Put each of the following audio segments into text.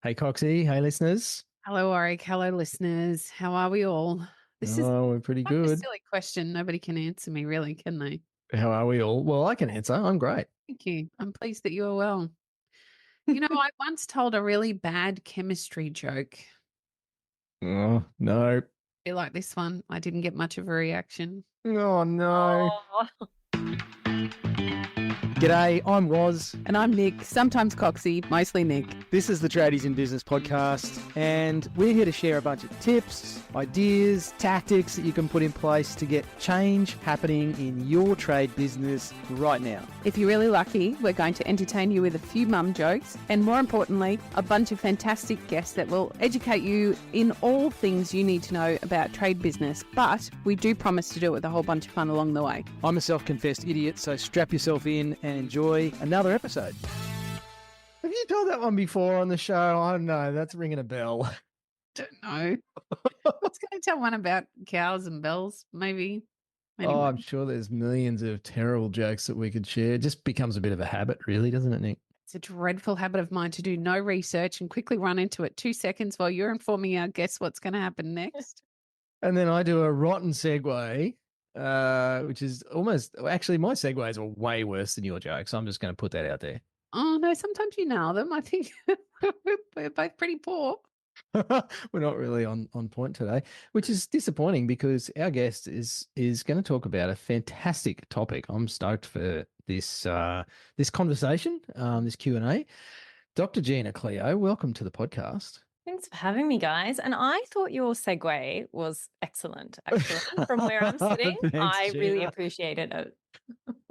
Hey, Coxie. Hey, listeners. Hello, Warwick. Hello, listeners. How are we all? This is Oh, we're pretty quite a good. silly question. Nobody can answer me, really, can they? How are we all? Well, I can answer. I'm great. Thank you. I'm pleased that you are well. I once told a really bad chemistry joke. Oh, no. Feel like this one. I didn't get much of a reaction. Oh, no. Oh, G'day, I'm Woz. And I'm Nick, sometimes Coxie, mostly Nick. This is the Tradies in Business podcast, and we're here to share a bunch of tips, ideas, tactics that you can put in place to get change happening in your trade business right now. If you're really lucky, we're going to entertain you with a few mum jokes and, more importantly, a bunch of fantastic guests that will educate you in all things you need to know about trade business. But we do promise to do it with a whole bunch of fun along the way. I'm a self-confessed idiot, so strap yourself in and enjoy another episode. Have you told that one before on the show? I don't know. That's ringing a bell. Don't know. I was going to tell one about cows and bells, maybe. Anyway. Oh, I'm sure there's millions of terrible jokes that we could share. It just becomes a bit of a habit, really, doesn't it, Nick? It's a dreadful habit of mine to do no research and quickly run into it 2 seconds while you're informing our guests what's going to happen next. And then I do a rotten segue, which is almost actually my segues are way worse than your jokes. I'm just going to put that out there. Oh, no, sometimes you nail them. I think we're both pretty poor. We're not really on point today, which is disappointing because our guest is going to talk about a fantastic topic. I'm stoked for this this conversation, this Q&A. Dr. Gina, Cleo, welcome to the podcast. thanks for having me, guys. And I thought your segue was excellent, actually, from where I'm sitting. Thanks, I really Gina. appreciated it.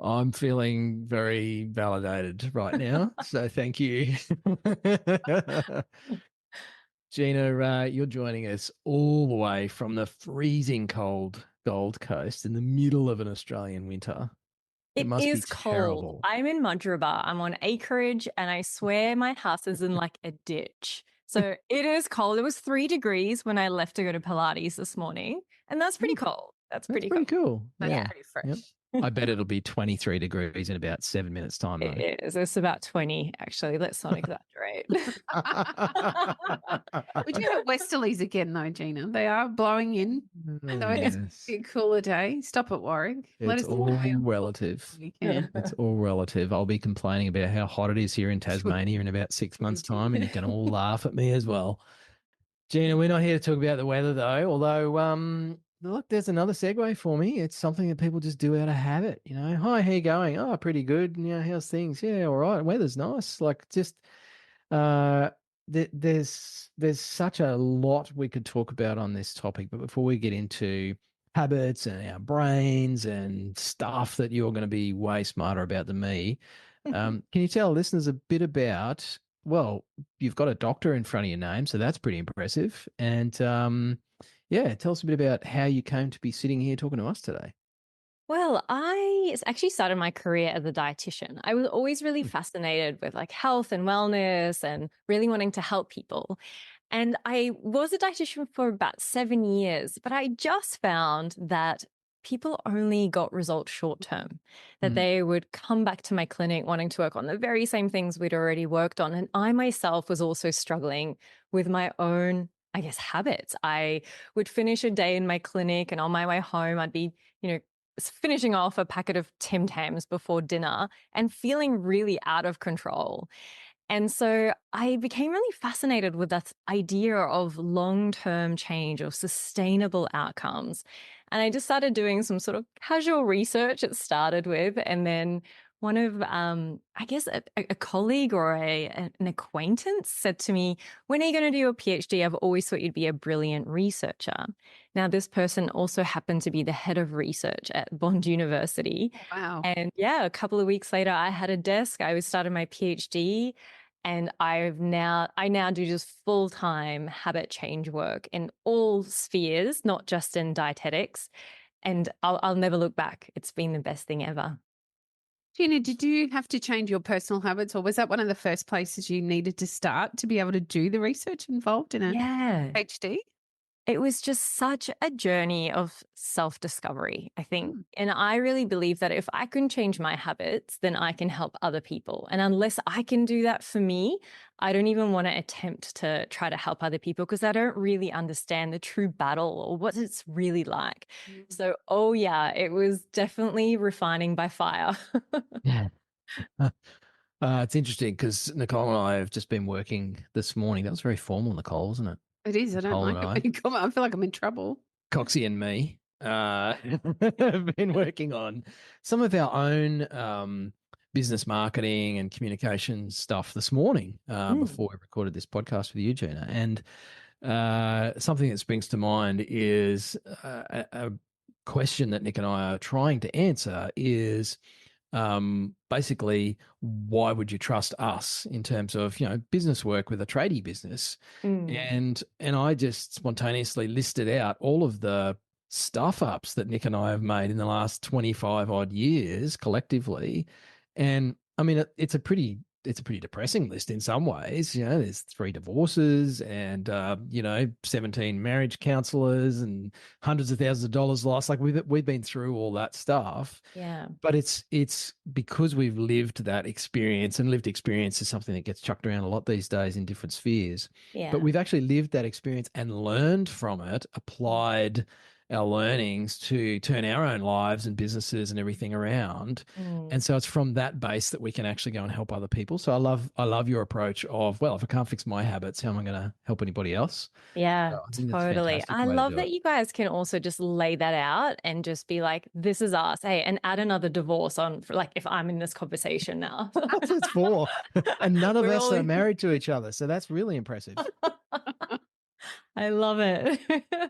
I'm feeling very validated right now, so thank you. Gina, you're joining us all the way from the freezing cold Gold Coast in the middle of an Australian winter. It must be is cold. terrible. I'm in Mudgeeraba. I'm on acreage, and I swear my house is in like a ditch. So it is cold. It was 3 degrees when I left to go to Pilates this morning, and that's pretty cold. That's pretty cool. That's Yeah. pretty fresh. Yep. I bet it'll be 23 degrees in about 7 minutes' time, though. It is. It's about 20, actually. Let's not exaggerate. We do have westerlies again, though, Gina. They are blowing in. So it's a cooler day. Stop it, Warwick. It's all relative. It's all relative. I'll be complaining about how hot it is here in Tasmania in about 6 months' time, and you can all laugh at me as well. Gina, we're not here to talk about the weather, though, although look, there's another segue for me. It's something that people just do out of habit. Hi, how you going? Oh, pretty good. How's things? Yeah, all right. Weather's nice. Like, just there's such a lot we could talk about on this topic. But before we get into habits and our brains and stuff that you're going to be way smarter about than me, can you tell listeners a bit about? Well, you've got a doctor in front of your name, so that's pretty impressive. And yeah, tell us a bit about how you came to be sitting here talking to us today. Well, I actually started my career as a dietitian. I was always really fascinated with like health and wellness and really wanting to help people. And I was a dietitian for about 7 years, but I just found that people only got results short term, that they would come back to my clinic wanting to work on the very same things we'd already worked on. And I myself was also struggling with my own, I guess, habits. I would finish a day in my clinic and on my way home, I'd be, finishing off a packet of Tim Tams before dinner and feeling really out of control. And so I became really fascinated with that idea of long-term change or sustainable outcomes. And I just started doing some sort of casual research it started with. And then one of, I guess, a colleague or an acquaintance said to me, when are you going to do your PhD? I've always thought you'd be a brilliant researcher. Now, this person also happened to be the head of research at Bond University. Wow. And yeah, a couple of weeks later, I had a desk. I started my PhD. And I now do just full-time habit change work in all spheres, not just in dietetics. And I'll never look back. It's been the best thing ever. Gina, did you have to change your personal habits, or was that one of the first places you needed to start to be able to do the research involved in a PhD? it was just such a journey of self-discovery, I think. And I really believe that if I can change my habits, then I can help other people. And unless I can do that for me, I don't even want to attempt to try to help other people because I don't really understand the true battle or what it's really like. So, oh yeah, it was definitely refining by fire. Yeah. It's interesting because Nicole and I have just been working this morning. That was very formal, Nicole, wasn't it? It is. I don't Nicole like and it I, when you come. I feel like I'm in trouble. Coxie and me, have been working on some of our own business marketing and communication stuff this morning Mm, before we recorded this podcast with you, Gina. And something that springs to mind is a question that Nick and I are trying to answer is basically, why would you trust us in terms of, business work with a tradie business? mm, And I just spontaneously listed out all of the stuff ups that Nick and I have made in the last 25 odd years collectively. And I mean, it's a pretty depressing list in some ways. There's 3 divorces and 17 marriage counselors and hundreds of thousands of dollars lost. Like we've been through all that stuff, yeah, but it's because we've lived that experience, and lived experience is something that gets chucked around a lot these days in different spheres. But yeah. we've actually lived that experience and learned from it, applied our learnings to turn our own lives and businesses and everything around. Mm. And so it's from that base that we can actually go and help other people. So I love your approach of, well, if I can't fix my habits, how am I going to help anybody else? Yeah, So I think that's a totally. fantastic I way to love do that it. you guys can also just lay that out and just be like, this is us. Hey, and add another divorce on for like if I'm in this conversation now. That's what it's for. And none of We're us all are married to each other. So that's really impressive. I love it.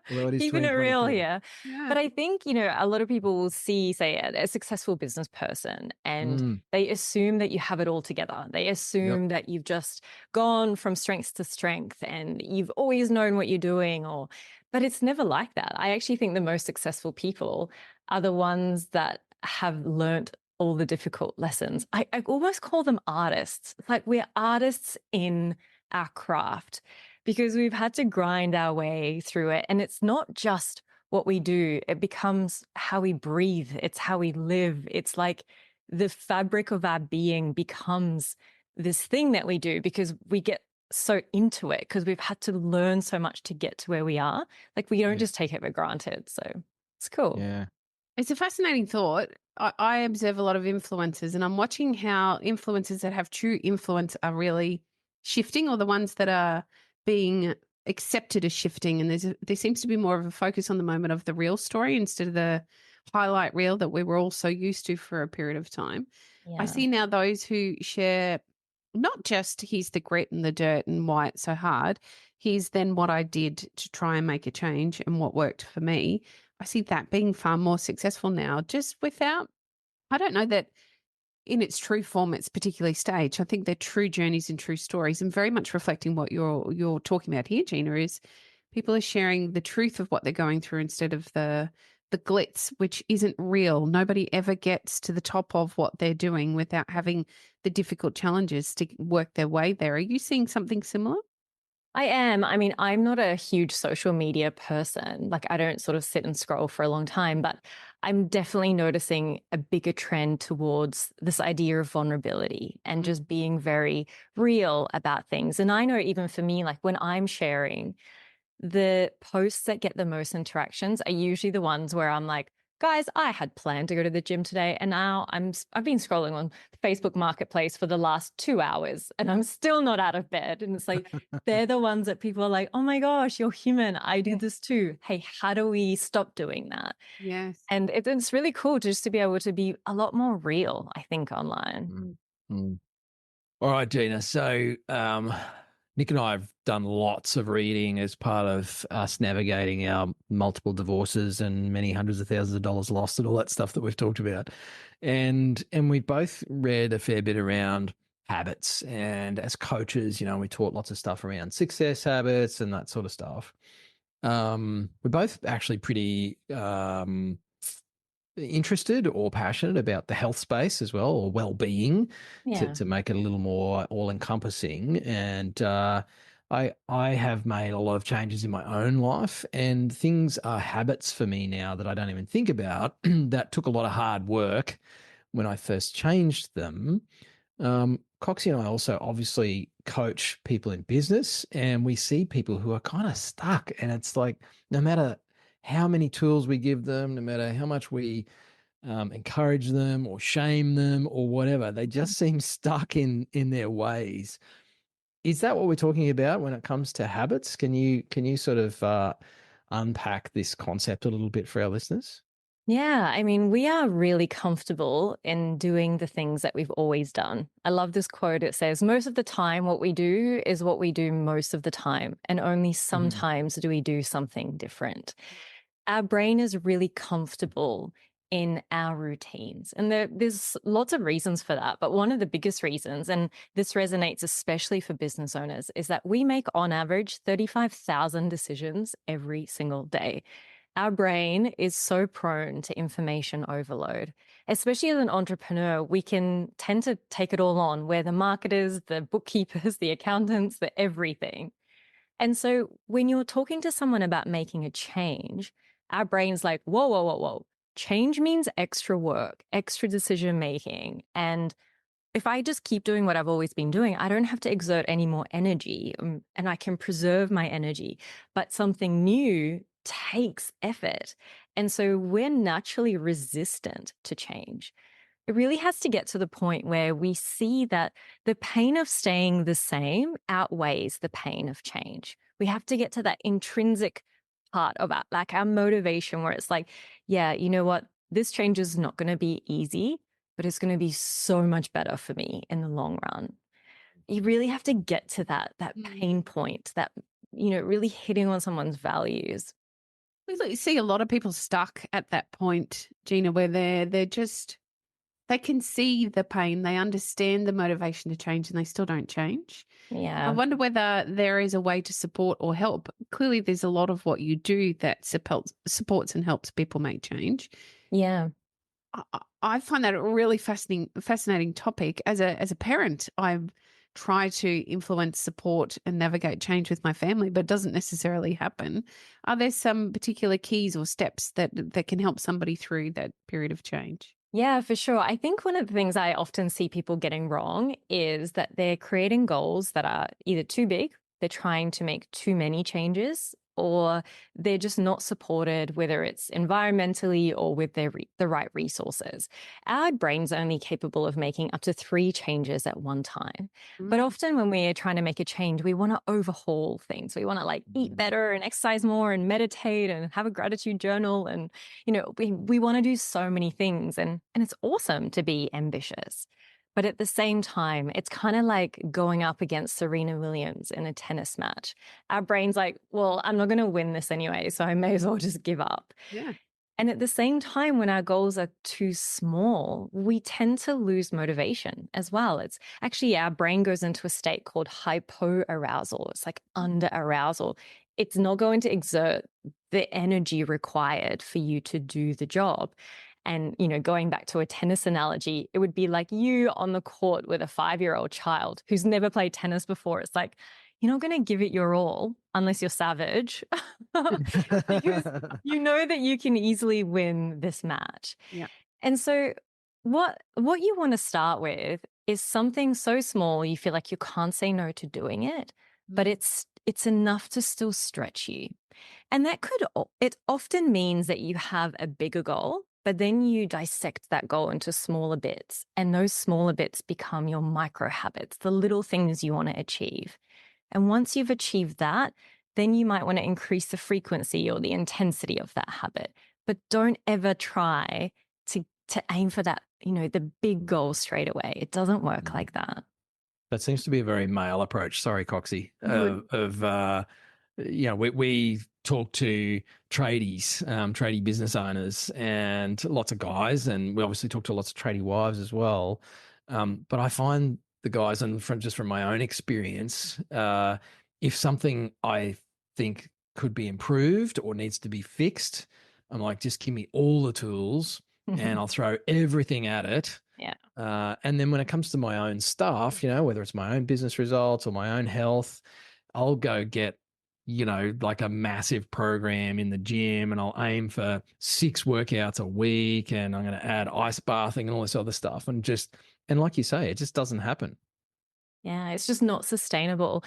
Although it is Keeping it real 2024. here. Yeah. But I think, a lot of people will see, say, a successful business person and Mm, they assume that you have it all together. They yep. assume that you've just gone from strength to strength and you've always known what you're doing but it's never like that. I actually think the most successful people are the ones that have learnt all the difficult lessons. I almost call them artists. It's like we're artists in our craft because we've had to grind our way through it. And it's not just what we do, it becomes how we breathe, it's how we live. It's like the fabric of our being becomes this thing that we do because we get so into it because we've had to learn so much to get to where we are. Like we don't Yeah. just take it for granted. So it's cool. Yeah. It's a fascinating thought. I observe a lot of influencers, and I'm watching how influencers that have true influence are really shifting, or the ones that are being accepted as shifting. And there seems to be more of a focus on the moment of the real story instead of the highlight reel that we were all so used to for a period of time. I Yeah. see now those who share not just here's the grit and the dirt and why it's so hard, here's then what I did to try and make a change and what worked for me. I see that being far more successful now, just without, I don't know that in its true form, it's particularly staged. I think they're true journeys and true stories, and very much reflecting what you're talking about here, Gina, is people are sharing the truth of what they're going through instead of the glitz, which isn't real. Nobody ever gets to the top of what they're doing without having the difficult challenges to work their way there. Are you seeing something similar? I am. I mean, I'm not a huge social media person. Like, I don't sort of sit and scroll for a long time, but I'm definitely noticing a bigger trend towards this idea of vulnerability and Mm. just being very real about things. And I know even for me, like when I'm sharing, the posts that get the most interactions are usually the ones where I'm like, guys, I had planned to go to the gym today and now I've been scrolling on Facebook Marketplace for the last 2 hours and I'm still not out of bed. And it's like they're the ones that people are like, "Oh my gosh, you're human. I do this too. Hey, how do we stop doing that?" Yes. And it's really cool just to be able to be a lot more real, I think, online. Mm, mm. All right, Gina. So Nick and I have done lots of reading as part of us navigating our multiple divorces and many hundreds of thousands of dollars lost and all that stuff that we've talked about. And we both read a fair bit around habits. And as coaches, we taught lots of stuff around success habits and that sort of stuff. We're both actually pretty interested or passionate about the health space as well, or well-being, to, Yeah. to make it a little more all-encompassing. And I have made a lot of changes in my own life, and things are habits for me now that I don't even think about. That took a lot of hard work when I first changed them. Coxie and I also obviously coach people in business, and we see people who are kind of stuck. And it's like, no matter how many tools we give them, no matter how much we encourage them or shame them or whatever, they just seem stuck in their ways. Is that what we're talking about when it comes to habits? Can you sort of unpack this concept a little bit for our listeners? Yeah, I mean, we are really comfortable in doing the things that we've always done. I love this quote. It says, most of the time, what we do is what we do most of the time, and only Mhm. sometimes do we do something different. Our brain is really comfortable in our routines. And there's lots of reasons for that. But one of the biggest reasons, and this resonates especially for business owners, is that we make on average 35,000 decisions every single day. Our brain is so prone to information overload. Especially as an entrepreneur, we can tend to take it all on. We're the marketers, the bookkeepers, the accountants, the everything. And so when you're talking to someone about making a change, our brain's like, whoa, whoa, whoa, whoa. Change means extra work, extra decision making. And if I just keep doing what I've always been doing, I don't have to exert any more energy, and I can preserve my energy. But something new takes effort. And so we're naturally resistant to change. It really has to get to the point where we see that the pain of staying the same outweighs the pain of change. We have to get to that intrinsic part of our motivation where it's like, yeah, you know what? This change is not going to be easy, but it's going to be so much better for me in the long run. You really have to get to that pain point, that, really hitting on someone's values. We see a lot of people stuck at that point, Gina, where they're just they can see the pain, they understand the motivation to change, and they still don't change. I Yeah. wonder whether there is a way to support or help. Clearly, there's a lot of what you do that supports and helps people make change. Yeah. I find that a really fascinating topic. As a parent, I try to influence, support, and navigate change with my family, but it doesn't necessarily happen. Are there some particular keys or steps that can help somebody through that period of change? Yeah, for sure. I think one of the things I often see people getting wrong is that they're creating goals that are either too big, they're trying to make too many changes, or they're just not supported, whether it's environmentally or with the right resources. Our brain's only capable of making up to 3 changes at one time. But Mm, often when we're trying to make a change, we want to overhaul things. We want to like eat better and exercise more and meditate and have a gratitude journal, and we want to do so many things, and it's awesome to be ambitious. But at the same time, it's kind of like going up against Serena Williams in a tennis match. Our brain's like, well, I'm not going to win this anyway, so I may as well just give up. yeah. And at the same time, when our goals are too small, we tend to lose motivation as well. It's actually our brain goes into a state called hypoarousal. It's like under arousal. It's not going to exert the energy required for you to do the job. And, going back to a tennis analogy, it would be like you on the court with a 5-year-old child who's never played tennis before. It's like, you're not going to give it your all unless you're savage. Because you know that you can easily win this match. Yeah. And so what you want to start with is something so small you feel like you can't say no to doing it, but Mm. it's enough to still stretch you. And it often means that you have a bigger goal, but then you dissect that goal into smaller bits, and those smaller bits become your micro habits, the little things you want to achieve. And once you've achieved that, then you might want to increase the frequency or the intensity of that habit. But don't ever try to aim for that, the big goal straight away. It doesn't work like that. That seems to be a very male approach. Sorry, Coxie. Right. We talk to tradies, tradie business owners, and lots of guys, and we obviously talk to lots of tradie wives as well. But I find the guys, and from my own experience, if something I think could be improved or needs to be fixed, I'm like, just give me all the tools, and I'll throw everything at it. Yeah. And then when it comes to my own stuff, whether it's my own business results or my own health, I'll go get, like a massive program in the gym and I'll aim for 6 workouts a week and I'm going to add ice bathing and all this other stuff. And like you say, it just doesn't happen. Yeah, it's just not sustainable.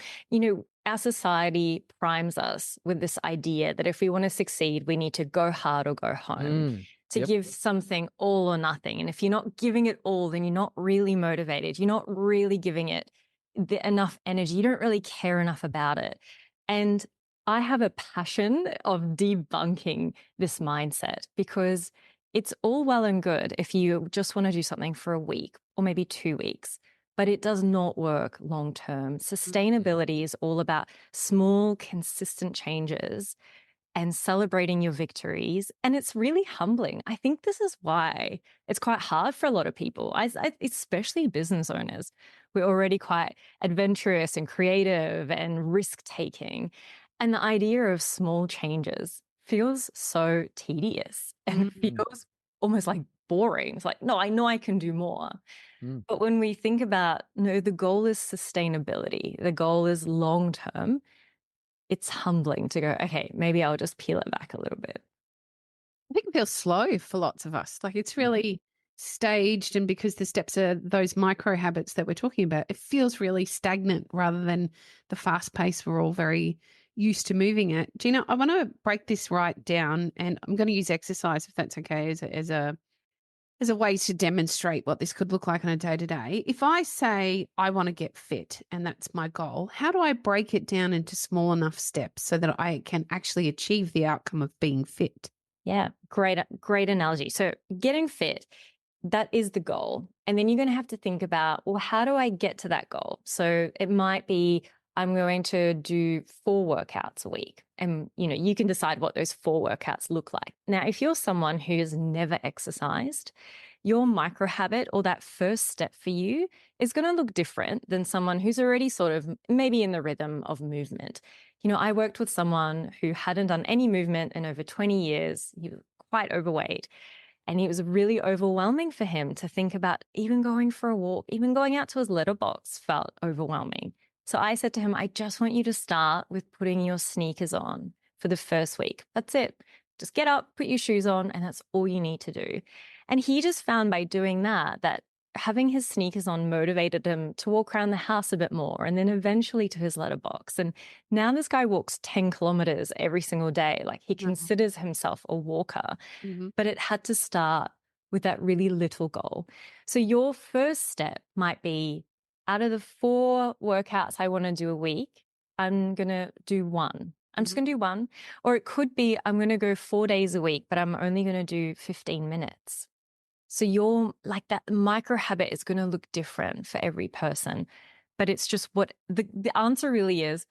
Our society primes us with this idea that if we want to succeed, we need to go hard or go home, to Yep. give something all or nothing. And if you're not giving it all, then you're not really motivated. You're not really giving it enough energy. You don't really care enough about it. And I have a passion of debunking this mindset because it's all well and good if you just want to do something for a week or maybe 2 weeks, but it does not work long term. Sustainability is all about small, consistent changes and celebrating your victories. And it's really humbling. I think this is why it's quite hard for a lot of people, especially business owners. We're already quite adventurous and creative and risk taking. And the idea of small changes feels so tedious and feels almost like boring. It's like, no, I know I can do more. Mm. But when we think about, no, the goal is sustainability, the goal is long term, it's humbling to go, okay, maybe I'll just peel it back a little bit. I think it feels slow for lots of us. Like it's really staged. And because the steps are those micro habits that we're talking about, it feels really stagnant rather than the fast pace we're all very used to moving at. Gina, I want to break this right down and I'm going to use exercise, if that's okay, as a way to demonstrate what this could look like on a day to day. If I say I want to get fit and that's my goal, how do I break it down into small enough steps so that I can actually achieve the outcome of being fit? Yeah, great analogy. So getting fit, that is the goal. And then you're going to have to think about, well, how do I get to that goal? So it might be I'm going to do 4 workouts a week. And you can decide what those 4 workouts look like. Now, if you're someone who's never exercised, your micro habit or that first step for you is going to look different than someone who's already sort of maybe in the rhythm of movement. I worked with someone who hadn't done any movement in over 20 years. He was quite overweight. And it was really overwhelming for him to think about even going for a walk, even going out to his letterbox felt overwhelming. So I said to him, I just want you to start with putting your sneakers on for the first week. That's it. Just get up, put your shoes on, and that's all you need to do. And he just found by doing that having his sneakers on motivated him to walk around the house a bit more and then eventually to his letterbox. And now this guy walks 10 kilometers every single day. Like he considers himself a walker, but it had to start with that really little goal. So your first step might be out of the 4 workouts I want to do a week, I'm going to do one. I'm just going to do one. Or it could be I'm going to go 4 days a week, but I'm only going to do 15 minutes. So you're like that micro habit is going to look different for every person. But it's just what the answer really is,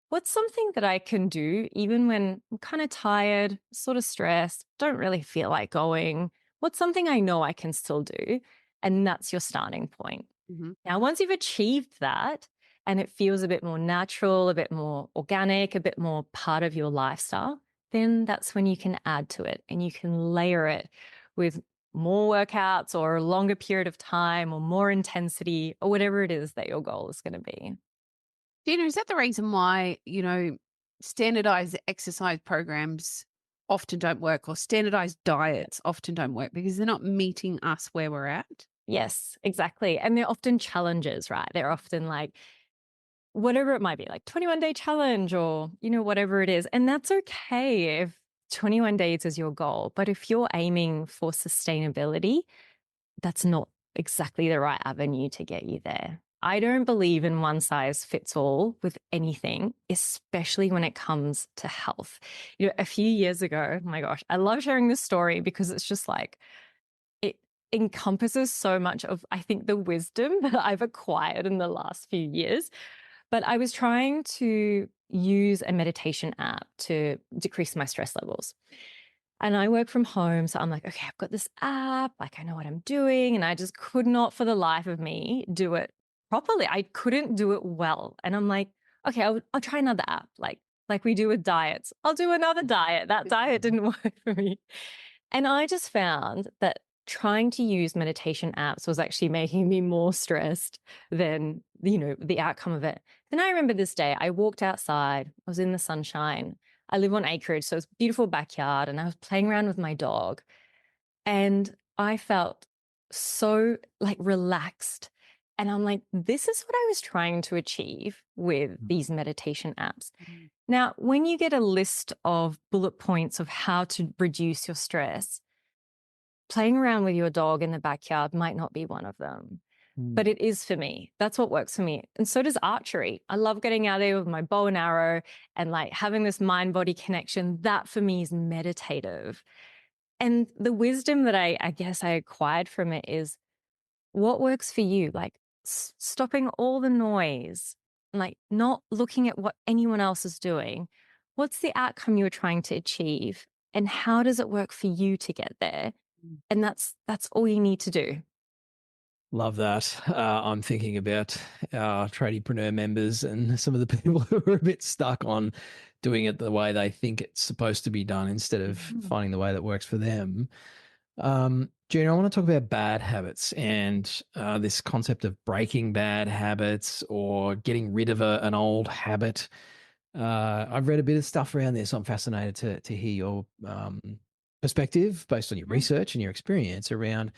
what's something that I can do even when I'm kind of tired, sort of stressed, don't really feel like going? What's something I know I can still do? And that's your starting point. Now, once you've achieved that and it feels a bit more natural, a bit more organic, a bit more part of your lifestyle, then that's when you can add to it and you can layer it with more workouts or a longer period of time or more intensity or whatever it is that your goal is going to be. Gina, is that the reason why, standardized exercise programs often don't work or standardized diets often don't work because they're not meeting us where we're at? Yes, exactly. And they're often challenges, right? They're often like, whatever it might be, like 21-day challenge or, whatever it is. And that's okay if 21 days is your goal. But if you're aiming for sustainability, that's not exactly the right avenue to get you there. I don't believe in one size fits all with anything, especially when it comes to health. A few years ago, oh my gosh, I love sharing this story because it's just like, it encompasses so much of, I think, the wisdom that I've acquired in the last few years. But I was trying to use a meditation app to decrease my stress levels. And I work from home. So I'm like, okay, I've got this app, like I know what I'm doing. And I just could not for the life of me do it properly. I couldn't do it well. And I'm like, okay, I'll try another app. Like we do with diets. I'll do another diet. That diet didn't work for me. And I just found that trying to use meditation apps was actually making me more stressed than, the outcome of it. Then I remember this day, I walked outside, I was in the sunshine. I live on acreage, so it's a beautiful backyard, and I was playing around with my dog. And I felt so like relaxed. And I'm like, this is what I was trying to achieve with these meditation apps. Now, when you get a list of bullet points of how to reduce your stress, playing around with your dog in the backyard might not be one of them, but it is for me. That's what works for me. And so does archery. I love getting out there with my bow and arrow and like having this mind body connection. That for me is meditative. And the wisdom that I guess I acquired from it is what works for you, like stopping all the noise, like not looking at what anyone else is doing. What's the outcome you're trying to achieve? And how does it work for you to get there? And that's all you need to do. Love that. I'm thinking about our tradiepreneur members and some of the people who are a bit stuck on doing it the way they think it's supposed to be done instead of finding the way that works for them. Gina, I want to talk about bad habits and this concept of breaking bad habits or getting rid of an old habit. I've read a bit of stuff around this. I'm fascinated to hear your perspective based on your research and your experience around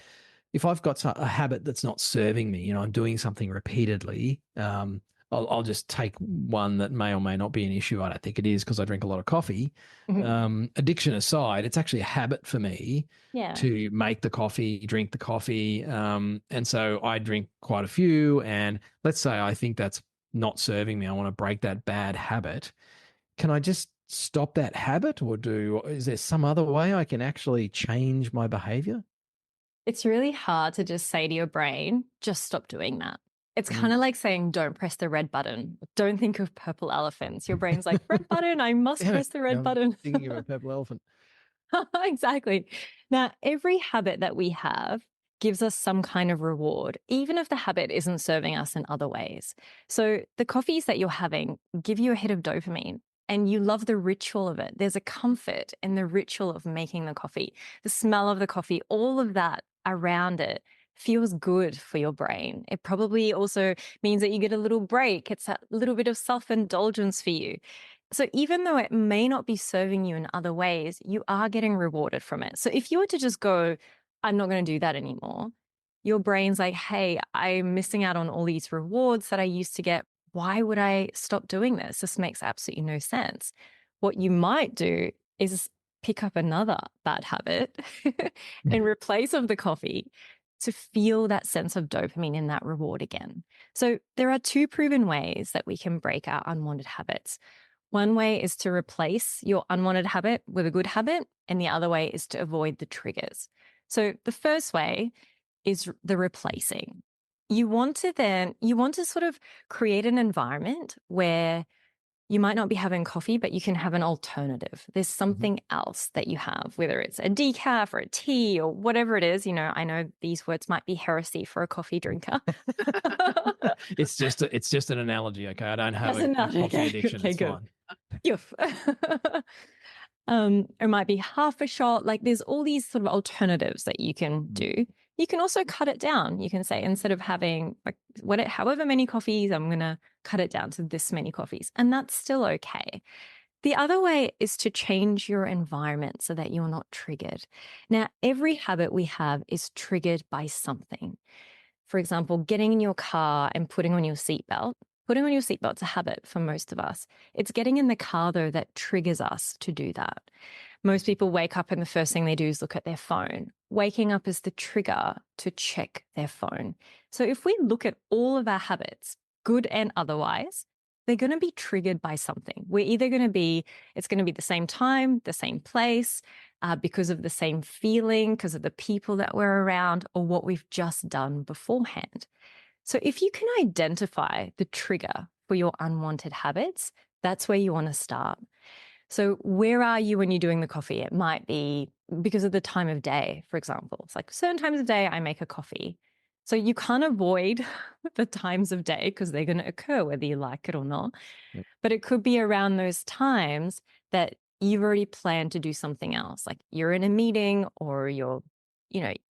if I've got a habit that's not serving me, I'm doing something repeatedly. I'll just take one that may or may not be an issue. I don't think it is because I drink a lot of coffee. Addiction aside, it's actually a habit for me to make the coffee, drink the coffee. And so I drink quite a few. And let's say I think that's not serving me. I want to break that bad habit. Can I just stop that habit is there some other way I can actually change my behavior? It's really hard to just say to your brain, just stop doing that. It's kind of like saying, don't press the red button. Don't think of purple elephants. Your brain's like, red button, I must press the red button. Thinking of a purple elephant. Exactly. Now, every habit that we have gives us some kind of reward, even if the habit isn't serving us in other ways. So the coffees that you're having give you a hit of dopamine and you love the ritual of it. There's a comfort in the ritual of making the coffee, the smell of the coffee, all of that around it feels good for your brain. It probably also means that you get a little break. It's a little bit of self-indulgence for you. So even though it may not be serving you in other ways, you are getting rewarded from it. So if you were to just go, I'm not going to do that anymore, your brain's like, hey, I'm missing out on all these rewards that I used to get. Why would I stop doing this? This makes absolutely no sense. What you might do is pick up another bad habit in replace of the coffee to feel that sense of dopamine in that reward again. So there are two proven ways that we can break our unwanted habits. One way is to replace your unwanted habit with a good habit, and the other way is to avoid the triggers. So the first way is the replacing. You want to sort of create an environment where you might not be having coffee, but you can have an alternative. There's something else that you have, whether it's a decaf or a tea or whatever it is. I know these words might be heresy for a coffee drinker. It's just an analogy, okay? I don't have a coffee addiction. Okay, it's good. fine. It might be half a shot. Like there's all these sort of alternatives that you can do. You can also cut it down. You can say instead of having like however many coffees, I'm going to cut it down to this many coffees. And that's still okay. The other way is to change your environment so that you're not triggered. Now, every habit we have is triggered by something. For example, getting in your car and putting on your seatbelt. Putting on your seatbelt's a habit for most of us. It's getting in the car, though, that triggers us to do that. Most people wake up and the first thing they do is look at their phone. Waking up is the trigger to check their phone. So if we look at all of our habits, good and otherwise, they're going to be triggered by something. It's going to be the same time, the same place, because of the same feeling, because of the people that we're around, or what we've just done beforehand. So if you can identify the trigger for your unwanted habits, that's where you want to start. So where are you when you're doing the coffee? It might be because of the time of day, for example. It's like certain times of day I make a coffee. So you can't avoid the times of day because they're going to occur whether you like it or not. Yep. But it could be around those times that you've already planned to do something else. Like you're in a meeting or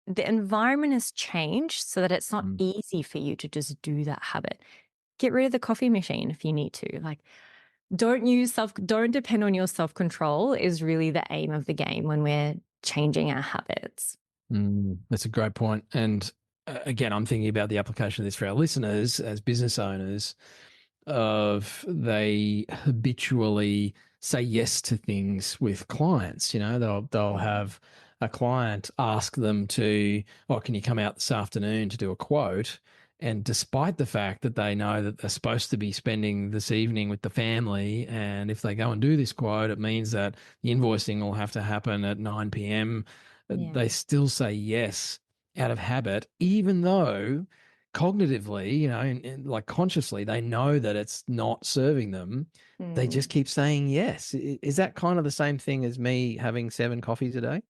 the environment has changed so that it's not Mm. easy for you to just do that habit. Get rid of the coffee machine if you need to. Like, don't depend on your self-control is really the aim of the game when we're changing our habits. That's a great point. And again, I'm thinking about the application of this for our listeners as business owners of they habitually say yes to things with clients. You know, they'll have a client ask them to, oh, can you come out this afternoon to do a quote? And despite the fact that they know that they're supposed to be spending this evening with the family, and if they go and do this quote, it means that the invoicing will have to happen at 9 p.m. Yeah. They still say yes out of habit, even though cognitively, you know, like consciously, they know that it's not serving them. They Mm. just keep saying yes. Is that kind of the same thing as me having 7 coffees a day?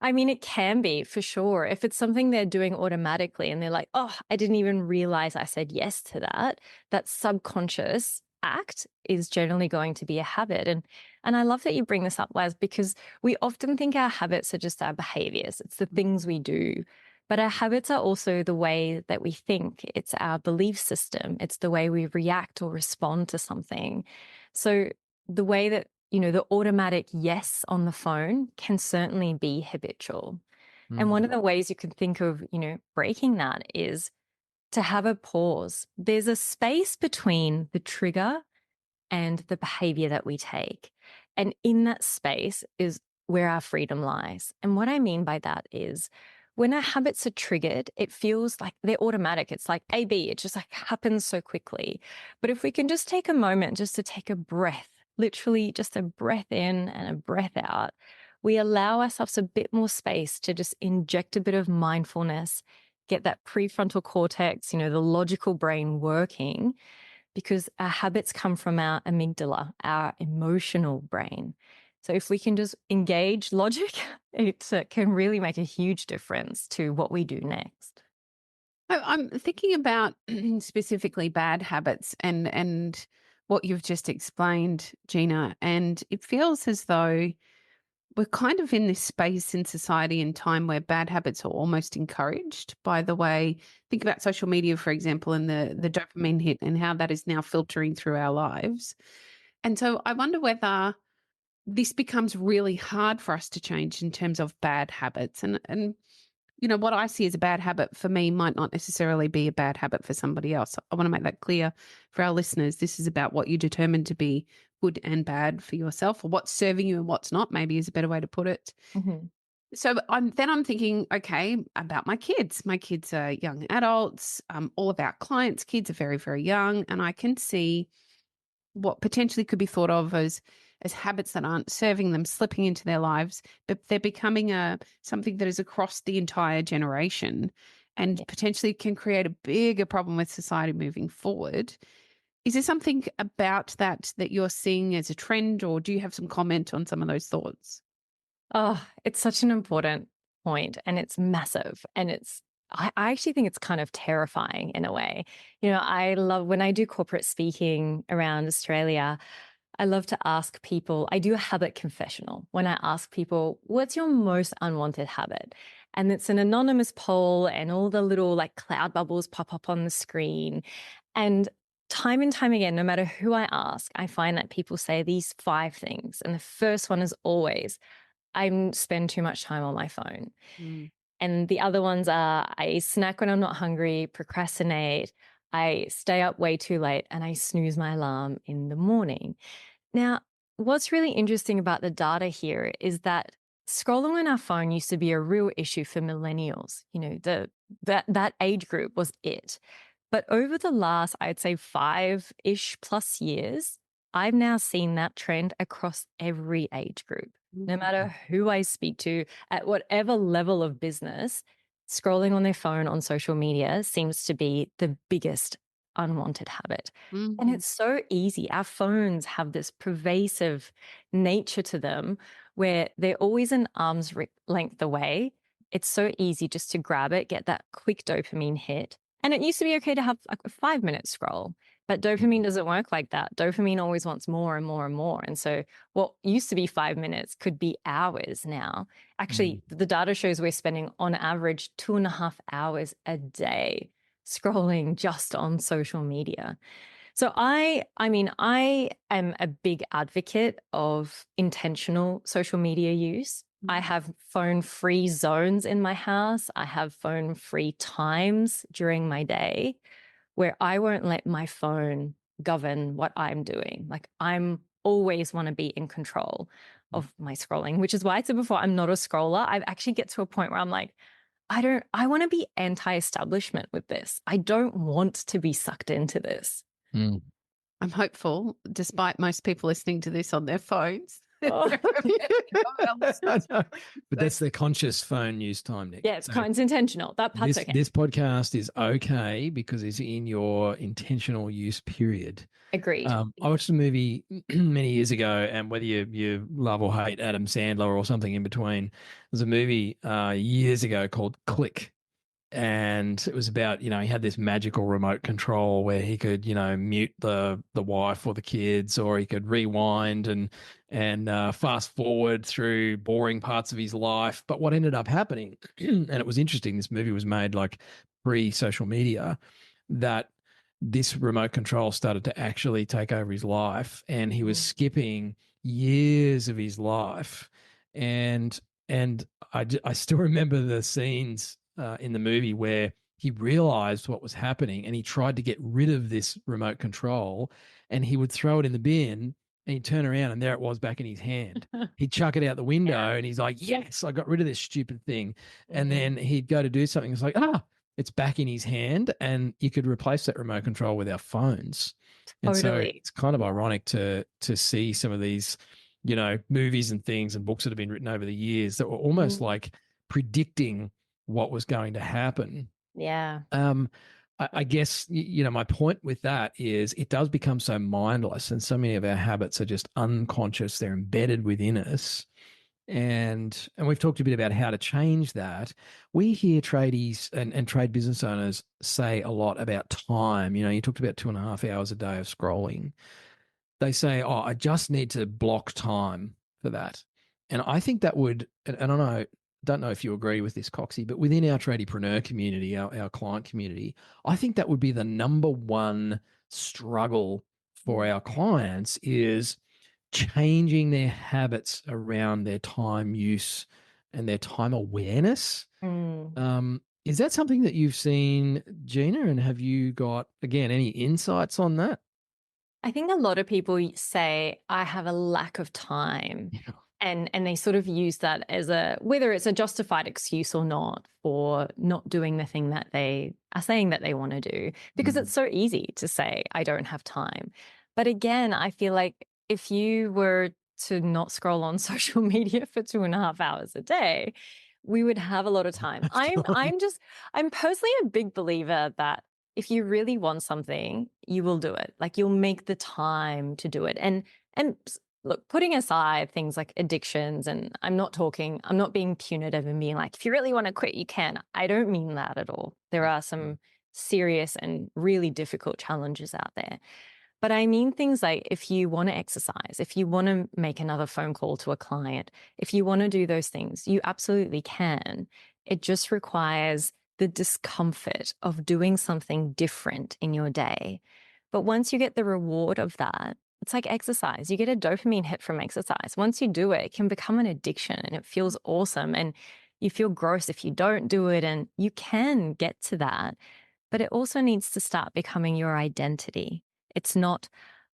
I mean, it can be for sure. If it's something they're doing automatically and they're like, oh, I didn't even realize I said yes to that, that subconscious act is generally going to be a habit. And I love that you bring this up, Waz, because we often think our habits are just our behaviors. It's the things we do. But our habits are also the way that we think. It's our belief system. It's the way we react or respond to something. So the way that the automatic yes on the phone can certainly be habitual. And one of the ways you can think of, breaking that is to have a pause. There's a space between the trigger and the behavior that we take. And in that space is where our freedom lies. And what I mean by that is when our habits are triggered, it feels like they're automatic. It's like AB, it just like happens so quickly. But if we can just take a moment just to take a breath, literally just a breath in and a breath out, we allow ourselves a bit more space to just inject a bit of mindfulness, get that prefrontal cortex, the logical brain working, because our habits come from our amygdala, our emotional brain. So if we can just engage logic, it can really make a huge difference to what we do next. I'm thinking about specifically bad habits and what you've just explained, Gina, and it feels as though we're kind of in this space in society and time where bad habits are almost encouraged by the way, think about social media, for example, and the dopamine hit and how that is now filtering through our lives. And so I wonder whether this becomes really hard for us to change in terms of bad habits. And what I see as a bad habit for me might not necessarily be a bad habit for somebody else. I want to make that clear for our listeners. This is about what you determine to be good and bad for yourself, or what's serving you and what's not, maybe is a better way to put it. Mm-hmm. So I'm thinking, okay, about my kids. My kids are young adults. All of our clients' kids are very, very young, and I can see what potentially could be thought of as habits that aren't serving them slipping into their lives, but they're becoming something that is across the entire generation and Yeah. potentially can create a bigger problem with society moving forward. Is there something about that you're seeing as a trend, or do you have some comment on some of those thoughts? Oh, it's such an important point, and it's massive. And I actually think it's kind of terrifying in a way. I love when I do corporate speaking around Australia, I love to ask people, I do a habit confessional when I ask people, what's your most unwanted habit? And it's an anonymous poll, and all the little like cloud bubbles pop up on the screen. And time again, no matter who I ask, I find that people say these 5 things. And the first one is always, I spend too much time on my phone. Mm. And the other ones are I snack when I'm not hungry, procrastinate, I stay up way too late, and I snooze my alarm in the morning. Now, what's really interesting about the data here is that scrolling on our phone used to be a real issue for millennials. That age group was it. But over the last, I'd say 5-ish plus years, I've now seen that trend across every age group. No matter who I speak to at whatever level of business, scrolling on their phone on social media seems to be the biggest unwanted habit. And Mm. it's so easy. Our phones have this pervasive nature to them where they're always an arm's length away. It's so easy just to grab it, get that quick dopamine hit. And it used to be okay to have like a 5-minute scroll. But dopamine doesn't work like that. Dopamine always wants more and more and more. And so what used to be 5 minutes could be hours now. Actually, the data shows we're spending on average 2.5 hours a day scrolling just on social media. So I am a big advocate of intentional social media use. I have phone-free zones in my house. I have phone-free times during my day where I won't let my phone govern what I'm doing. Like I'm always want to be in control of my scrolling, which is why I said before, I'm not a scroller. I actually get to a point where I'm like, I want to be anti-establishment with this. I don't want to be sucked into this. Mm. I'm hopeful, despite most people listening to this on their phones. Oh. I know. But that's their conscious phone use time, Nick. Yeah, it's intentional. That part's okay. This podcast is okay because it's in your intentional use period. Agreed. I watched a movie many years ago, and whether you love or hate Adam Sandler or something in between, there's a movie years ago called Click. And it was about, he had this magical remote control where he could, mute the wife or the kids, or he could rewind and fast forward through boring parts of his life. But what ended up happening, and it was interesting, this movie was made like pre-social media, that this remote control started to actually take over his life, and he was skipping years of his life. And I still remember the scenes in the movie where he realized what was happening and he tried to get rid of this remote control, and he would throw it in the bin and he'd turn around and there it was back in his hand. He'd chuck it out the window and he's like, yes, I got rid of this stupid thing. And then he'd go to do something. It's like, it's back in his hand, and you could replace that remote control with our phones. And so it's kind of ironic to see some of these, movies and things and books that have been written over the years that were almost like predicting what was going to happen. Yeah. I guess, my point with that is it does become so mindless, and so many of our habits are just unconscious. They're embedded within us. And we've talked a bit about how to change that. We hear tradies and trade business owners say a lot about time. You talked about 2.5 hours a day of scrolling. They say, I just need to block time for that. And I think that would, and I don't know if you agree with this, Coxie, but within our tradiepreneur community, our client community, I think that would be the number one struggle for our clients is changing their habits around their time use and their time awareness. Is that something that you've seen, Gina? And have you got, again, any insights on that? I think a lot of people say, I have a lack of time. Yeah. And they sort of use that as whether it's a justified excuse or not, for not doing the thing that they are saying that they want to do, because it's so easy to say, I don't have time. But again, I feel like if you were to not scroll on social media for 2.5 hours a day, we would have a lot of time. I'm personally a big believer that if you really want something, you will do it. Like you'll make the time to do it. And look, putting aside things like addictions, and I'm not being punitive and being like, if you really want to quit, you can. I don't mean that at all. There are some serious and really difficult challenges out there. But I mean things like if you want to exercise, if you want to make another phone call to a client, if you want to do those things, you absolutely can. It just requires the discomfort of doing something different in your day. But once you get the reward of that, it's like exercise. You get a dopamine hit from exercise. Once you do it, it can become an addiction and it feels awesome. And you feel gross if you don't do it. And you can get to that. But it also needs to start becoming your identity. It's not,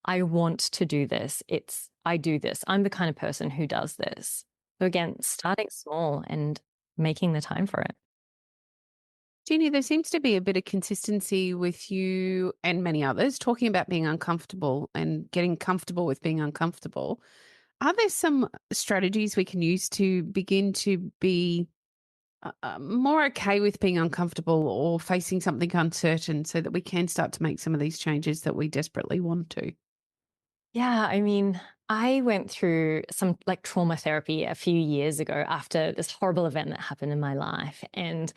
I want to do this. It's, I do this. I'm the kind of person who does this. So again, starting small and making the time for it. Gina, there seems to be a bit of consistency with you and many others talking about being uncomfortable and getting comfortable with being uncomfortable. Are there some strategies we can use to begin to be more okay with being uncomfortable or facing something uncertain so that we can start to make some of these changes that we desperately want to? Yeah, I mean, I went through some like trauma therapy a few years ago after this horrible event that happened in my life. And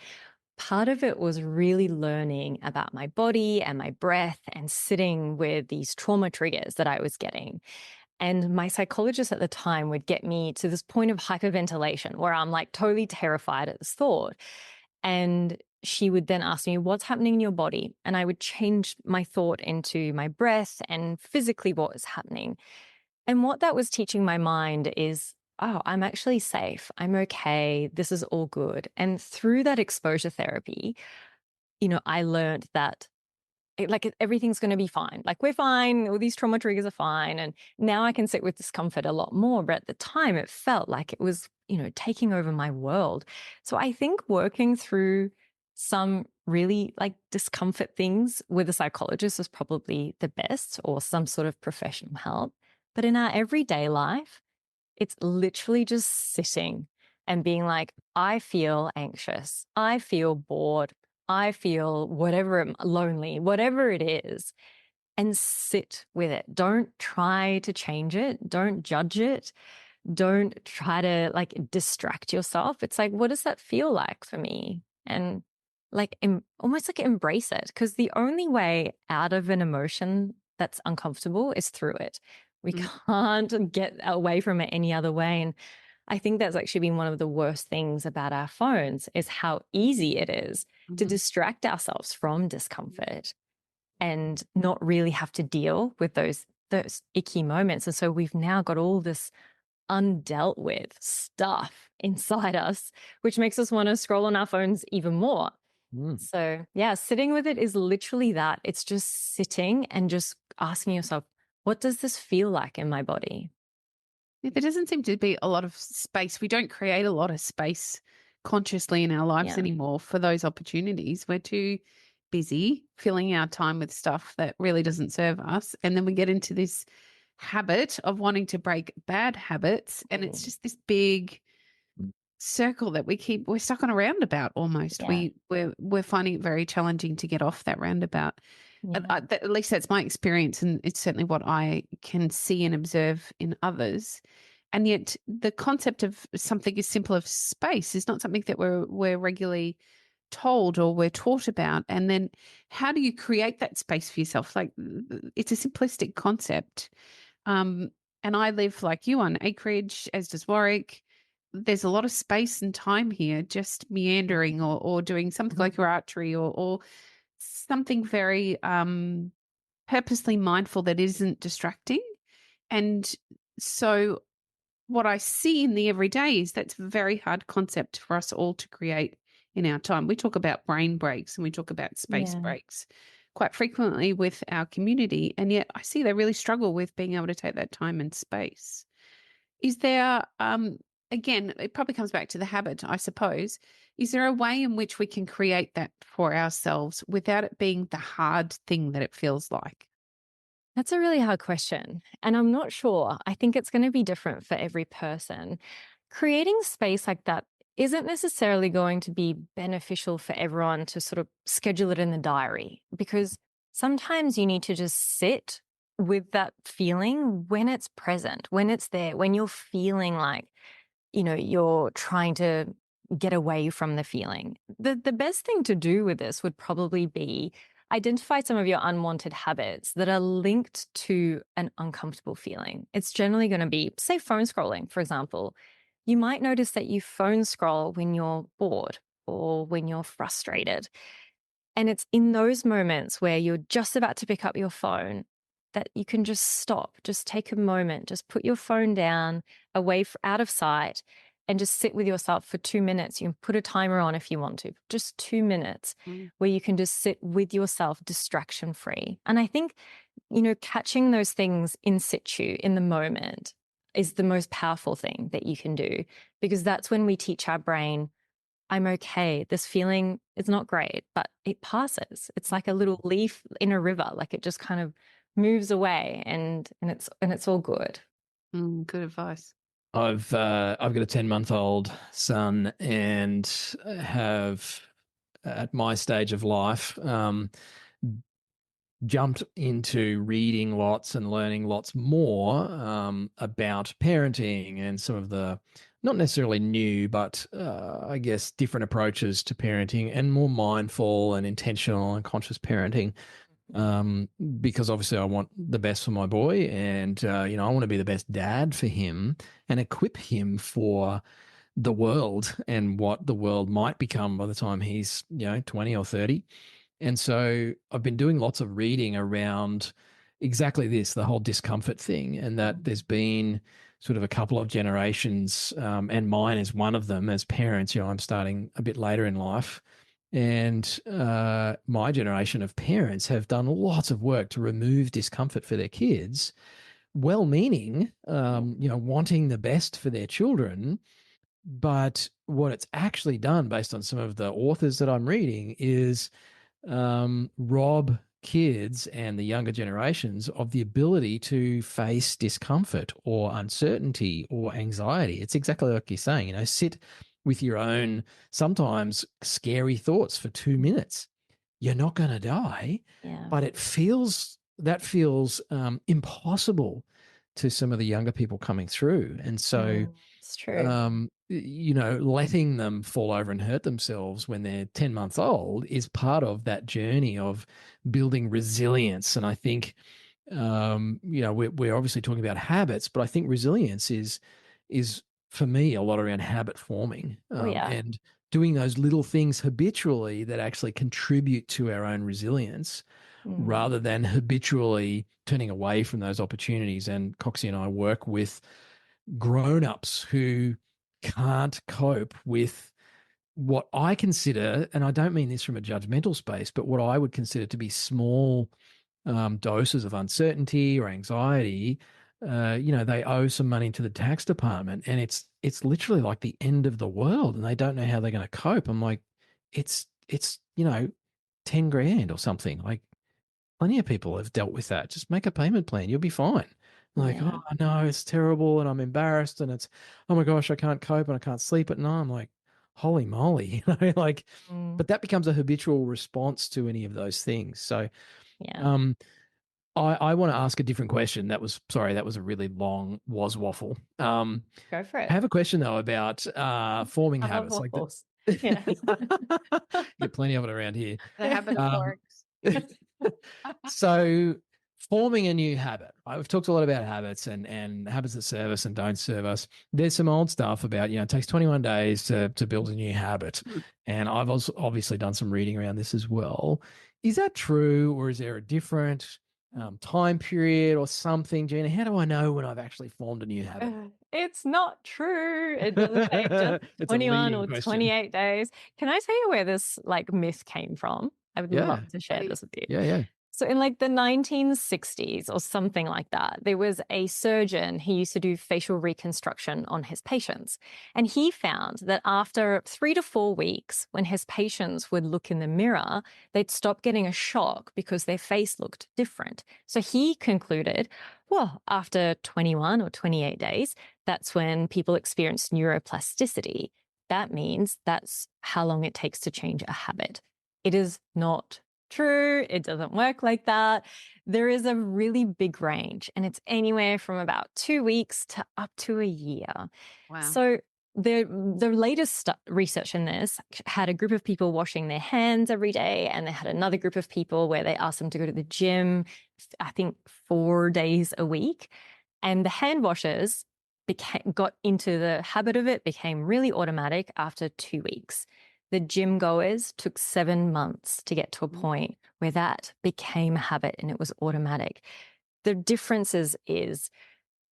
part of it was really learning about my body and my breath and sitting with these trauma triggers that I was getting. And my psychologist at the time would get me to this point of hyperventilation where I'm like totally terrified at this thought. And she would then ask me, what's happening in your body? And I would change my thought into my breath and physically what was happening. And what that was teaching my mind is, oh, I'm actually safe. I'm okay. This is all good. And through that exposure therapy, I learned that everything's going to be fine. Like we're fine. All these trauma triggers are fine. And now I can sit with discomfort a lot more. But at the time, it felt like it was, taking over my world. So I think working through some really like discomfort things with a psychologist is probably the best, or some sort of professional help. But in our everyday life, it's literally just sitting and being like, I feel anxious. I feel bored. I feel whatever, lonely, whatever it is, and sit with it. Don't try to change it. Don't judge it. Don't try to like distract yourself. It's like, what does that feel like for me? And like almost like embrace it, because the only way out of an emotion that's uncomfortable is through it. We can't get away from it any other way. And I think that's actually been one of the worst things about our phones, is how easy it is to distract ourselves from discomfort and not really have to deal with those icky moments. And so we've now got all this undealt with stuff inside us, which makes us want to scroll on our phones even more. So yeah, sitting with it is literally that. It's just sitting and just asking yourself, what does this feel like in my body? Yeah, there doesn't seem to be a lot of space. We don't create a lot of space consciously in our lives Yeah. anymore for those opportunities. We're too busy filling our time with stuff that really doesn't serve us. And then we get into this habit of wanting to break bad habits. And it's just this big circle that we're stuck on a roundabout almost. Yeah. We're finding it very challenging to get off that roundabout. Yeah. At least that's my experience, and it's certainly what I can see and observe in others. And yet, the concept of something as simple as space is not something that we're regularly told or we're taught about. And then, how do you create that space for yourself? Like, it's a simplistic concept. And I live like you on acreage, as does Warwick. There's a lot of space and time here, just meandering or doing something like your archery or something very purposely mindful that isn't distracting. And so what I see in the everyday is that's a very hard concept for us all to create in our time. We talk about brain breaks and we talk about space Yeah. breaks quite frequently with our community. And yet I see they really struggle with being able to take that time and space. Is there, again, it probably comes back to the habit, I suppose. Is there a way in which we can create that for ourselves without it being the hard thing that it feels like? That's a really hard question. And I'm not sure. I think it's going to be different for every person. Creating space like that isn't necessarily going to be beneficial for everyone to sort of schedule it in the diary, because sometimes you need to just sit with that feeling when it's present, when it's there, when you're feeling like, you're trying to get away from the feeling. The best thing to do with this would probably be identify some of your unwanted habits that are linked to an uncomfortable feeling. It's generally going to be, say, phone scrolling, for example. You might notice that you phone scroll when you're bored or when you're frustrated. And it's in those moments where you're just about to pick up your phone that you can just stop, just take a moment, just put your phone down, out of sight, and just sit with yourself for 2 minutes. You can put a timer on if you want to, just 2 minutes where you can just sit with yourself distraction free. And I think, catching those things in situ in the moment is the most powerful thing that you can do, because that's when we teach our brain, I'm okay. This feeling is not great, but it passes. It's like a little leaf in a river. Like it just kind of moves away and it's all good. Good advice. I've got a 10-month-old son and have, at my stage of life, jumped into reading lots and learning lots more about parenting and some of the not necessarily new, but I guess different approaches to parenting and more mindful and intentional and conscious parenting. Um, because obviously I want the best for my boy, and I want to be the best dad for him and equip him for the world and what the world might become by the time he's 20 or 30. And so I've been doing lots of reading around exactly this, the whole discomfort thing, and that there's been sort of a couple of generations, and mine is one of them as parents. I'm starting a bit later in life. And my generation of parents have done lots of work to remove discomfort for their kids, well meaning, wanting the best for their children. But what it's actually done, based on some of the authors that I'm reading, is rob kids and the younger generations of the ability to face discomfort or uncertainty or anxiety. It's exactly like you're saying, sit with your own sometimes scary thoughts for 2 minutes. You're not going to die, Yeah. but that feels impossible to some of the younger people coming through. And so, It's true. letting them fall over and hurt themselves when they're 10 months old is part of that journey of building resilience. And I think, we're obviously talking about habits, but I think resilience is for me a lot around habit forming, Oh, yeah. and doing those little things habitually that actually contribute to our own resilience Mm. rather than habitually turning away from those opportunities. And Coxie and I work with grown-ups who can't cope with what I consider, and I don't mean this from a judgmental space, but what I would consider to be small doses of uncertainty or anxiety. They owe some money to the tax department, and it's literally like the end of the world, and they don't know how they're going to cope. I'm like, it's 10 grand or something. Like, plenty of people have dealt with that. Just make a payment plan. You'll be fine. Like, Yeah. oh no, it's terrible and I'm embarrassed and it's, oh my gosh, I can't cope and I can't sleep at night. I'm like, holy moly, like, Mm. but that becomes a habitual response to any of those things. So, Yeah. um, I want to ask a different question. That was a really long was waffle. Go for I it. have a question though about forming I love habits like that. waffles. Yeah. Get plenty of it around here. The habit of Um, forks. so forming a new habit. I've talked a lot about habits and habits that serve us and don't serve us. There's some old stuff about, it takes 21 days to build a new habit. And I've also obviously done some reading around this as well. Is that true, or is there a different time period or something, Gina? How do I know when I've actually formed a new habit? It's not true. It doesn't take just It's a 21 leading or question. 28 days. Can I tell you where this myth came from? I would Yeah. love to share this with you. Yeah. Yeah. So in the 1960s or something like that, there was a surgeon. He used to do facial reconstruction on his patients. And he found that after 3 to 4 weeks, when his patients would look in the mirror, they'd stop getting a shock because their face looked different. So he concluded, well, after 21 or 28 days, that's when people experience neuroplasticity. That means that's how long it takes to change a habit. It is not true. It doesn't work like that. There is a really big range, and it's anywhere from about 2 weeks to up to a year. Wow. So the latest research in this had a group of people washing their hands every day, and they had another group of people where they asked them to go to the gym, I think 4 days a week. And the hand washers got into the habit of it, became really automatic after 2 weeks. The gym goers took 7 months to get to a point where that became a habit and it was automatic. The differences is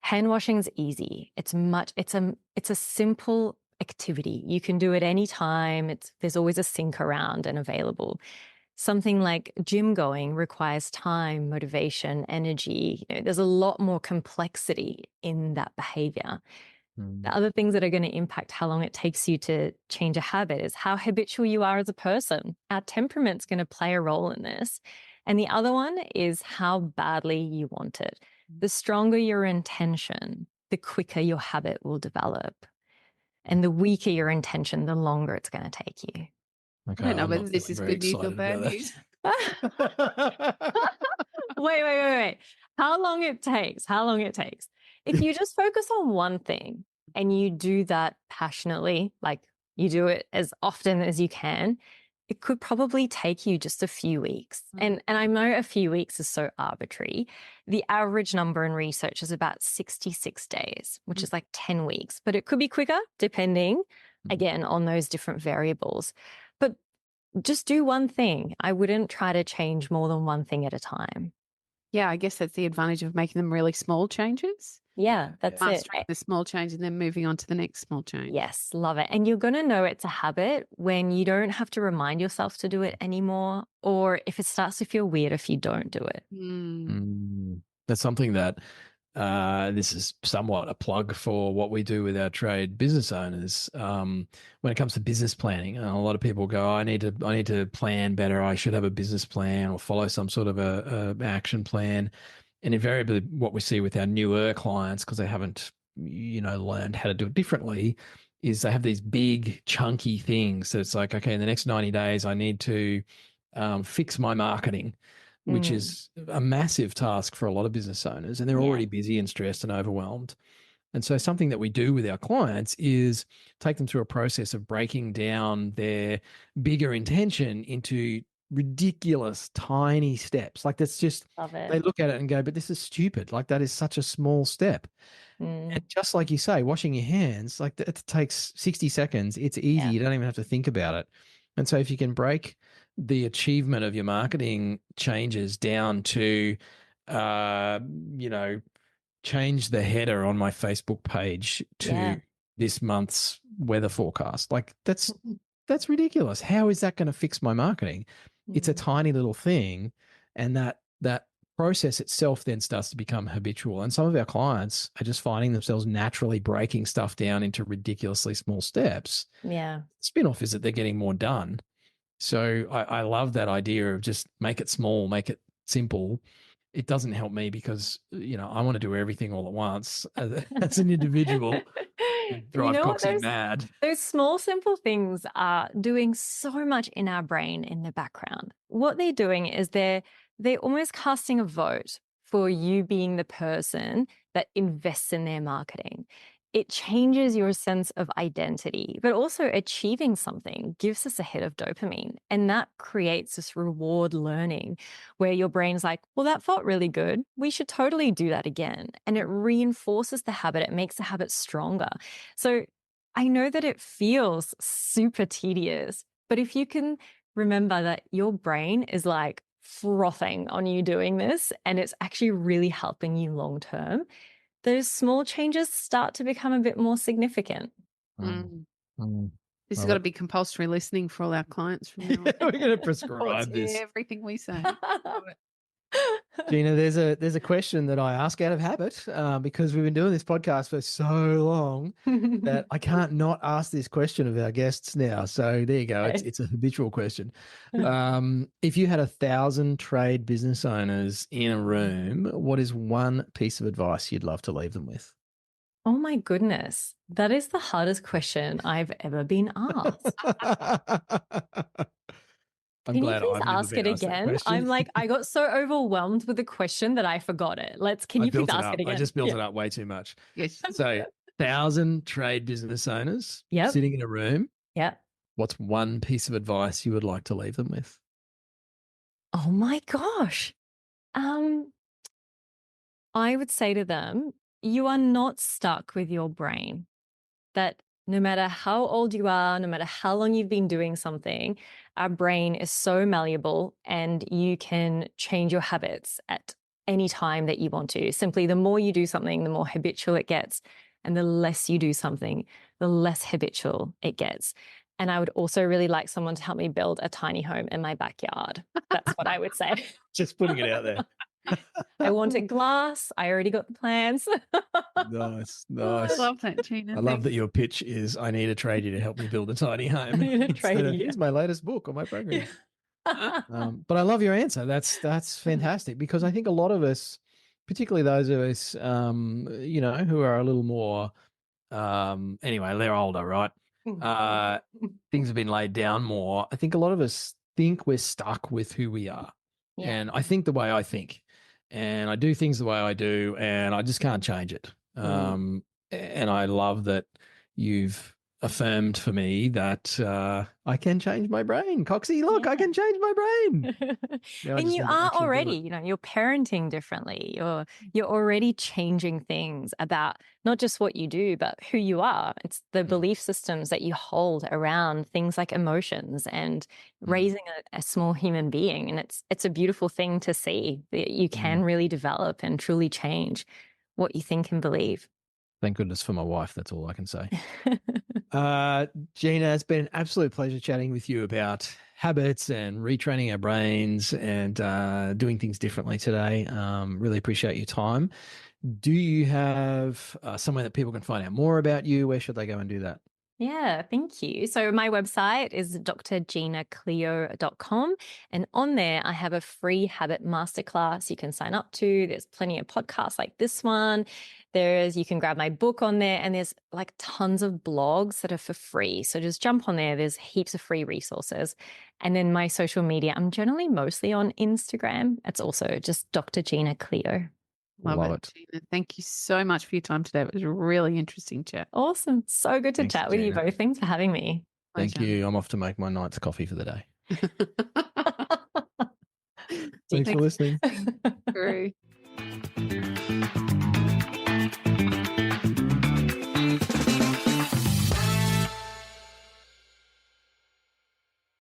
hand washing is easy. It's a simple activity. You can do it anytime. There's always a sink around and available. Something like gym going requires time, motivation, energy. There's a lot more complexity in that behavior. The other things that are going to impact how long it takes you to change a habit is how habitual you are as a person. Our temperament's going to play a role in this. And the other one is how badly you want it. The stronger your intention, the quicker your habit will develop. And the weaker your intention, the longer it's going to take you. Okay, I don't know I'm whether not this feeling is very good news or excited bad about news. that. Wait. How long it takes. If you just focus on one thing, and you do that passionately, like you do it as often as you can, it could probably take you just a few weeks. And I know a few weeks is so arbitrary. The average number in research is about 66 days, which is like 10 weeks, but it could be quicker depending, again, on those different variables. But just do one thing. I wouldn't try to change more than one thing at a time. Yeah, I guess that's the advantage of making them really small changes. Yeah, that's it. Mastering the small change and then moving on to the next small change. Yes, love it. And you're going to know it's a habit when you don't have to remind yourself to do it anymore, or if it starts to feel weird if you don't do it. That's something that this is somewhat a plug for what we do with our trade business owners. When it comes to business planning, a lot of people go, "I need to plan better. I should have a business plan or follow some sort of a action plan." And invariably, what we see with our newer clients, because they haven't, learned how to do it differently, is they have these big chunky things. So it's like, okay, in the next 90 days, I need to fix my marketing, which is a massive task for a lot of business owners, and they're already busy and stressed and overwhelmed. And so something that we do with our clients is take them through a process of breaking down their bigger intention into ridiculous tiny steps. Like that's just, Love it. they look at it and go, but this is stupid. Like that is such a small step. And just like you say, washing your hands, like it takes 60 seconds. It's easy. You don't even have to think about it. And so if you can break the achievement of your marketing changes down to, change the header on my Facebook page to this month's weather forecast. Like that's ridiculous. How is that going to fix my marketing? It's a tiny little thing, and that process itself then starts to become habitual. And some of our clients are just finding themselves naturally breaking stuff down into ridiculously small steps. Yeah. Spin-off is that they're getting more done. So I love that idea of just make it small, make it simple. It doesn't help me because, I want to do everything all at once as an individual. Drive Coxie mad. Those small, simple things are doing so much in our brain in the background. What they're doing is they're almost casting a vote for you being the person that invests in their marketing. It changes your sense of identity, but also achieving something gives us a hit of dopamine. And that creates this reward learning where your brain's like, well, that felt really good. We should totally do that again. And it reinforces the habit. It makes the habit stronger. So I know that it feels super tedious, but if you can remember that your brain is like frothing on you doing this and it's actually really helping you long term, those small changes start to become a bit more significant. This has got to be compulsory listening for all our clients from now on. We're going to prescribe this. Everything we say. Gina, there's a question that I ask out of habit because we've been doing this podcast for so long that I can't not ask this question of our guests now. So there you go. It's a habitual question. If you had 1,000 trade business owners in a room, what is one piece of advice you'd love to leave them with? Oh my goodness. That is the hardest question I've ever been asked. I'm Can you glad please I've never ask been it asked that again? question. I'm like, I got so overwhelmed with the question that I forgot it. Can you please ask it again? I just built it up way too much. Yes. So 1,000 trade business owners sitting in a room. Yeah. What's one piece of advice you would like to leave them with? Oh my gosh. I would say to them, you are not stuck with your brain. That no matter how old you are, no matter how long you've been doing something, our brain is so malleable and you can change your habits at any time that you want to. Simply, the more you do something, the more habitual it gets. And the less you do something, the less habitual it gets. And I would also really like someone to help me build a tiny home in my backyard. That's what I would say. Just putting it out there. I wanted glass. I already got the plans. Nice. I love that, Gina. I love that your pitch is, I need a tradie to help me build a tiny home. I need a tradie. Here's my latest book on my program. But I love your answer. That's fantastic because I think a lot of us, particularly those of us, who are a little more, anyway, they're older, right? Things have been laid down more. I think a lot of us think we're stuck with who we are. Yeah. And I think the way I think, and I do things the way I do, and I just can't change it. And I love that you've affirmed for me that I can change my brain. Coxie, look, I can change my brain. Now I And just you need to are actually do already, it. you're parenting differently. You're already changing things about not just what you do, but who you are. It's the belief systems that you hold around things like emotions and raising a small human being. And it's a beautiful thing to see that you can really develop and truly change what you think and believe. Thank goodness for my wife. That's all I can say. Gina, it's been an absolute pleasure chatting with you about habits and retraining our brains and doing things differently today. Really appreciate your time. Do you have somewhere that people can find out more about you? Where should they go and do that? Yeah, thank you. So my website is drginacleo.com, and on there I have a free habit masterclass you can sign up to. There's plenty of podcasts like this one. You can grab my book on there, and there's like tons of blogs that are for free. So just jump on there. There's heaps of free resources. And then my social media, I'm generally mostly on Instagram. It's also just Dr. Gina Cleo. Love it, Gina. Thank you so much for your time today. It was a really interesting chat. Awesome. So good to Thanks, chat with you Gina. both. Thanks for having me. Thank Pleasure. you. I'm off to make my night's coffee for the day. Thanks Thanks for listening. True.